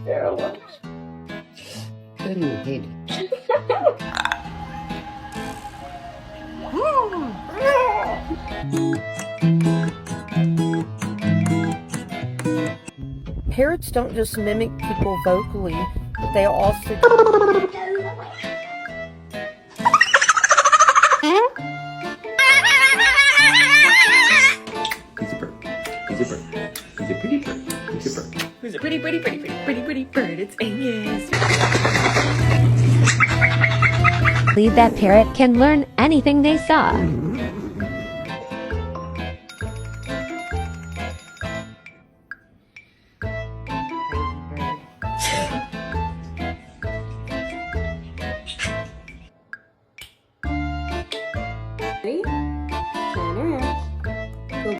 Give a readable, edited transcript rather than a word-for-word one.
Carolyn. Couldn't hit it. Parrots don't just mimic people vocally, but they also... He's a bird. He's a bird. He's a pretty bird. He's a bird. Who's a pretty bird? It's Angus. Believe that parrot can learn anything they saw.